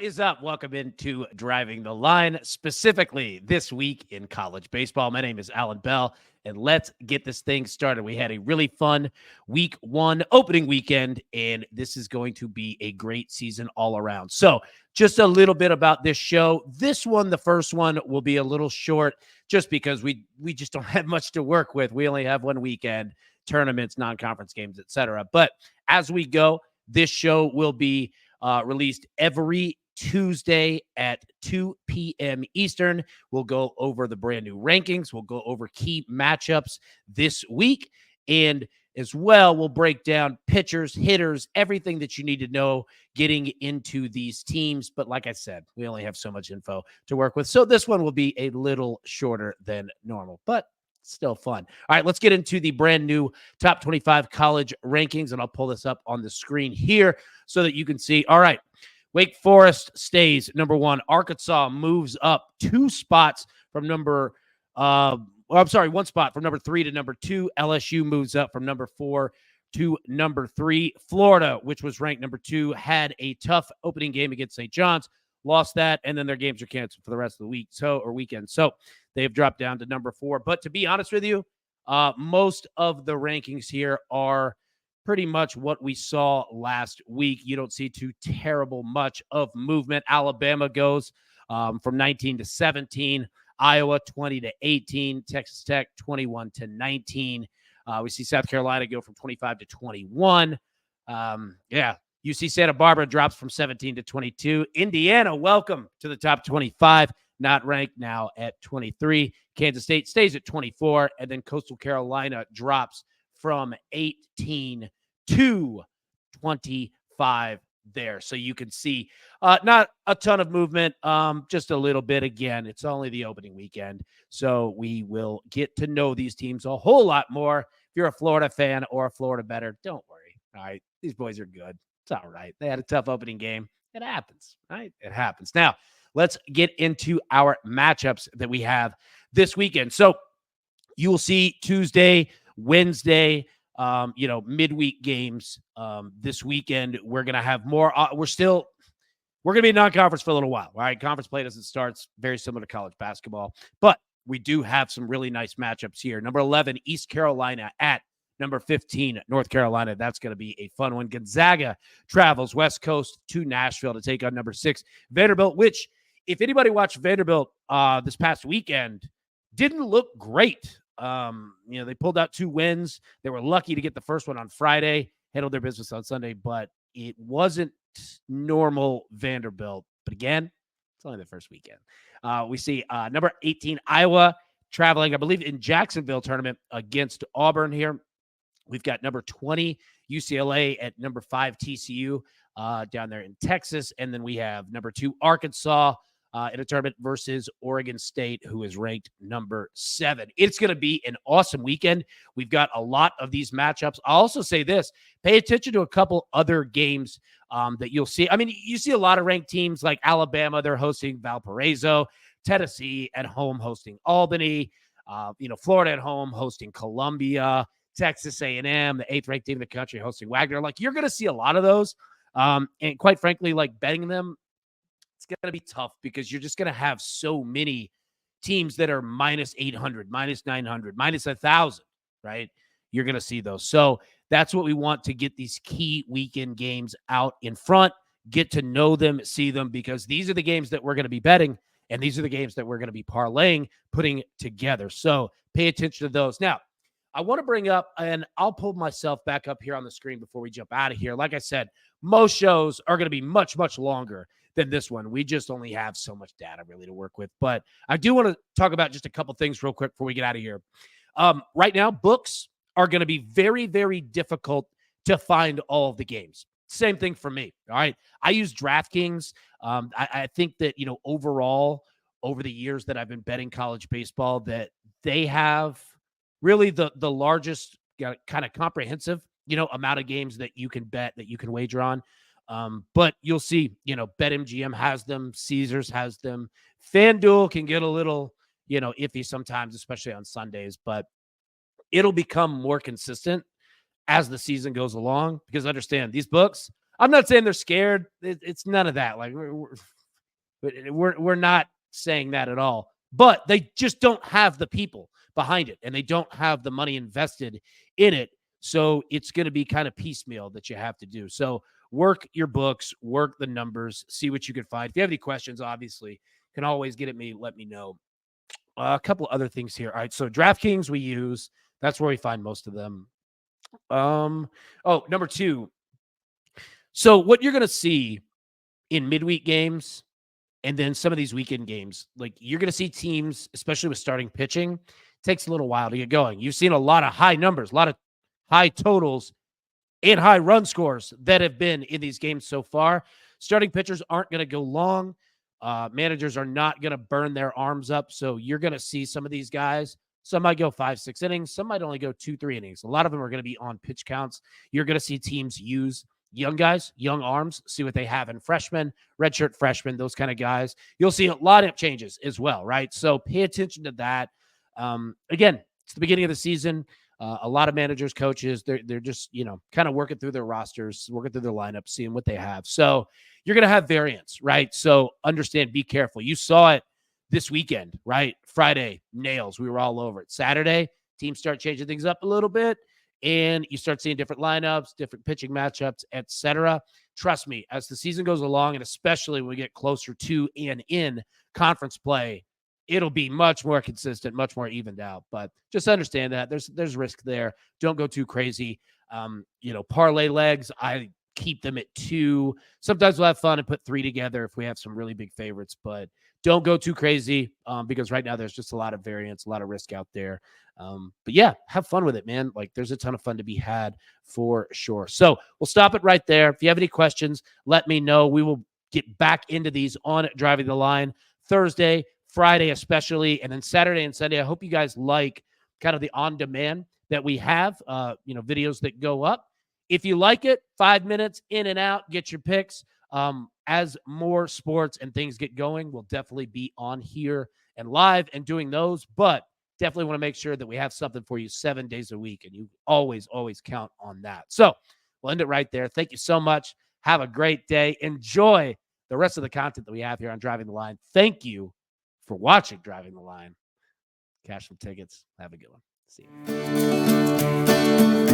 is up? Welcome into Driving the Line, specifically this week in college baseball. My name is Alan Bell, and let's get this thing started. We had a really fun week one opening weekend, and this is going to be a great season all around. So just a little bit about this show. This one, the first one, will be a little short just because we just don't have much to work with. We only have one weekend, tournaments, non-conference games, etc. But as we go, this show will be released every Tuesday at 2 p.m. Eastern. We'll go over the brand new rankings. We'll go over key matchups this week. And as well, we'll break down pitchers, hitters, everything that you need to know getting into these teams. But like I said, we only have so much info to work with. So this one will be a little shorter than normal, but still fun. All right, let's get into the brand new top 25 college rankings, and I'll pull this up on the screen here so that you can see. All right, Wake Forest stays number one. Arkansas moves up 2 spots from one spot from number 3 to number 2. LSU moves up from number 4 to number 3. Florida, which was ranked number 2, had a tough opening game against St. John's, lost that, and then their games are canceled for the rest of the week or weekend. So they've dropped down to number 4. But to be honest with you, most of the rankings here are pretty much what we saw last week. You don't see too terrible much of movement. Alabama goes from 19 to 17. Iowa 20 to 18. Texas Tech 21 to 19. We see South Carolina go from 25 to 21. UC Santa Barbara drops from 17 to 22. Indiana, welcome to the top 25. Not ranked now at 23. Kansas State stays at 24. And then Coastal Carolina drops from 18 to 25 there. So you can see not a ton of movement, just a little bit. Again, it's only the opening weekend. So we will get to know these teams a whole lot more. If you're a Florida fan or a Florida bettor, don't worry. All right. These boys are good. It's all right. They had a tough opening game. It happens, right? It happens. Now, let's get into our matchups that we have this weekend. So you will see Tuesday, Wednesday, midweek games this weekend. We're going to have more. We're going to be in non-conference for a little while. All right. Conference play doesn't start. It's very similar to college basketball, but we do have some really nice matchups here. Number 11, East Carolina at number 15, North Carolina. That's going to be a fun one. Gonzaga travels West Coast to Nashville to take on number 6, Vanderbilt, which, if anybody watched Vanderbilt this past weekend, didn't look great. They pulled out 2 wins. They were lucky to get the first one on Friday, handled their business on Sunday, but it wasn't normal Vanderbilt. But again, it's only the first weekend. We see number 18, Iowa, traveling, I believe, in Jacksonville tournament against Auburn here. We've got number 20, UCLA, at number 5, TCU down there in Texas. And then we have number 2, Arkansas, in a tournament versus Oregon State, who is ranked number 7. It's going to be an awesome weekend. We've got a lot of these matchups. I'll also say this, pay attention to a couple other games that you'll see. I mean, you see a lot of ranked teams like Alabama. They're hosting Valparaiso, Tennessee at home hosting Albany, Florida at home hosting Columbia, Texas A&M, the 8th ranked team in the country, hosting Wagner. Like, you're going to see a lot of those. And quite frankly, like, betting them, it's going to be tough because you're just going to have so many teams that are minus 800, minus 900, minus 1,000, right? You're going to see those. So that's what we want to get these key weekend games out in front, get to know them, see them, because these are the games that we're going to be betting, and these are the games that we're going to be parlaying, putting together. So pay attention to those. Now, I want to bring up, and I'll pull myself back up here on the screen before we jump out of here. Like I said, most shows are going to be much, much longer than this one. We just only have so much data really to work with. But I do want to talk about just a couple things real quick before we get out of here. Right now, books are going to be very, very difficult to find all of the games. Same thing for me. All right. I use DraftKings. I think that, overall, over the years that I've been betting college baseball, that they have really the largest kind of comprehensive, amount of games that you can bet, that you can wager on. But you'll see, BetMGM has them, Caesars has them. FanDuel can get a little, iffy sometimes, especially on Sundays, but it'll become more consistent as the season goes along, because understand, these books, I'm not saying they're scared. It's none of that. Like we're not saying that at all. But they just don't have the people behind it, and they don't have the money invested in it. So it's going to be kind of piecemeal that you have to do. So work your books, work the numbers, see what you can find. If you have any questions, obviously, can always get at me. Let me know. A couple other things here. All right, so DraftKings we use. That's where we find most of them. Number 2. So what you're going to see in midweek games and then some of these weekend games, like you're going to see teams, especially with starting pitching, takes a little while to get going. You've seen a lot of high numbers, a lot of high totals and high run scores that have been in these games so far. Starting pitchers aren't going to go long. Managers are not going to burn their arms up. So you're going to see some of these guys. Some might go 5-6 innings. Some might only go 2-3 innings. A lot of them are going to be on pitch counts. You're going to see teams use young guys, young arms, see what they have in freshmen, redshirt freshmen, those kind of guys. You'll see lineup changes as well, right? So pay attention to that. Again, it's the beginning of the season. A lot of managers, coaches, they're just, kind of working through their rosters, working through their lineups, seeing what they have. So you're going to have variance, right? So understand, be careful. You saw it this weekend, right? Friday, nails. We were all over it. Saturday, teams start changing things up a little bit, and you start seeing different lineups, different pitching matchups, etc. Trust me, as the season goes along, and especially when we get closer to and in conference play, it'll be much more consistent, much more evened out. But just understand that there's risk there. Don't go too crazy. Parlay legs, I keep them at 2. Sometimes we'll have fun and put 3 together if we have some really big favorites, but don't go too crazy because right now there's just a lot of variance, a lot of risk out there. But yeah, have fun with it, man. Like there's a ton of fun to be had for sure. So we'll stop it right there. If you have any questions, let me know. We will get back into these on Driving the Line Thursday, Friday especially, and then Saturday and Sunday. I hope you guys like kind of the on-demand that we have, videos that go up. If you like it, 5 minutes in and out, get your picks. As more sports and things get going, we'll definitely be on here and live and doing those, but definitely want to make sure that we have something for you 7 days a week, and you always count on that. So we'll end it right there. Thank you so much. Have a great day. Enjoy the rest of the content that we have here on Driving the Line. Thank you for watching Driving the Line. Cash some tickets. Have a good one. See you.